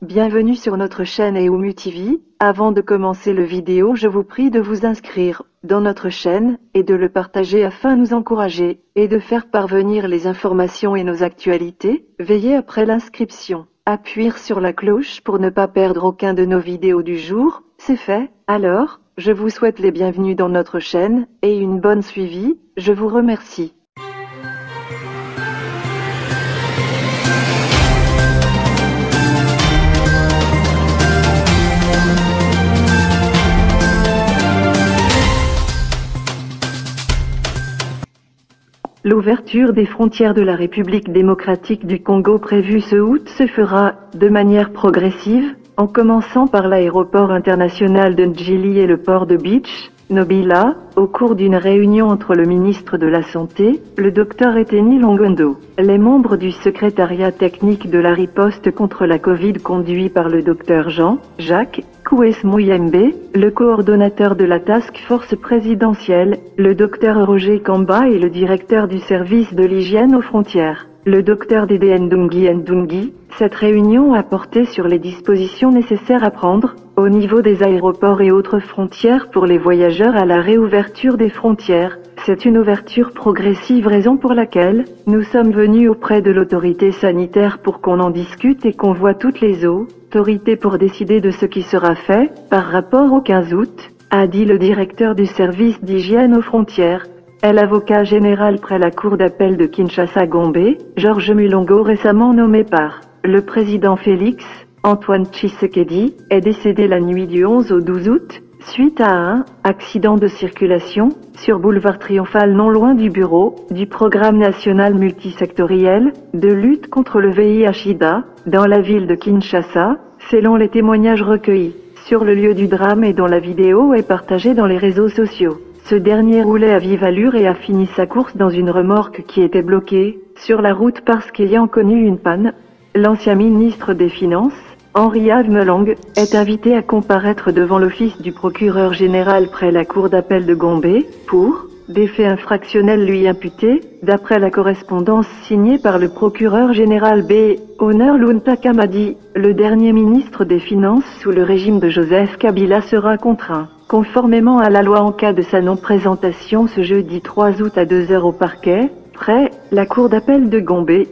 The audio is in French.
Bienvenue sur notre chaîne Eomu TV. Avant de commencer le vidéo, je vous prie de vous inscrire dans notre chaîne et de le partager afin de nous encourager et de faire parvenir les informations et nos actualités. Veillez après l'inscription. Appuyer sur la cloche pour ne pas perdre aucun de nos vidéos du jour. C'est fait. Alors, je vous souhaite les bienvenus dans notre chaîne et une bonne suivi. Je vous remercie. L'ouverture des frontières de la République démocratique du Congo prévue ce août se fera de manière progressive, en commençant par l'aéroport international de Ndjili et le port de Beach, Nobila, au cours d'une réunion entre le ministre de la Santé, le Dr Eteni Longondo, les membres du secrétariat technique de la riposte contre la Covid conduit par le Dr Jean-Jacques Koues-Mouyembe, le coordonnateur de la task force présidentielle, le Dr Roger Kamba et le directeur du service de l'hygiène aux frontières, le Dr Dédé Ndungi. Cette réunion a porté sur les dispositions nécessaires à prendre, au niveau des aéroports et autres frontières pour les voyageurs à la réouverture des frontières. C'est une ouverture progressive, raison pour laquelle nous sommes venus auprès de l'autorité sanitaire pour qu'on en discute et qu'on voit toutes les autorités pour décider de ce qui sera fait par rapport au 15 août, a dit le directeur du service d'hygiène aux frontières. L'avocat général près la cour d'appel de Kinshasa-Gombe, Georges Mulongo, récemment nommé par le président Félix Antoine Tshisekedi, est décédé la nuit du 11 au 12 août, suite à un accident de circulation sur boulevard Triomphal non loin du bureau du programme national multisectoriel de lutte contre le VIH-Sida, dans la ville de Kinshasa, selon les témoignages recueillis sur le lieu du drame et dont la vidéo est partagée dans les réseaux sociaux. Ce dernier roulait à vive allure et a fini sa course dans une remorque qui était bloquée sur la route parce qu'ayant connu une panne. L'ancien ministre des Finances, Henri-Ave Melong, est invité à comparaître devant l'office du procureur général près la cour d'appel de Gombe, pour des faits infractionnels lui imputés, d'après la correspondance signée par le procureur général B. Honor Lunta Kamadi. Le dernier ministre des Finances sous le régime de Joseph Kabila sera contraint, conformément à la loi en cas de sa non-présentation ce jeudi 3 août à 2 heures au parquet, près la cour d'appel de Gombe.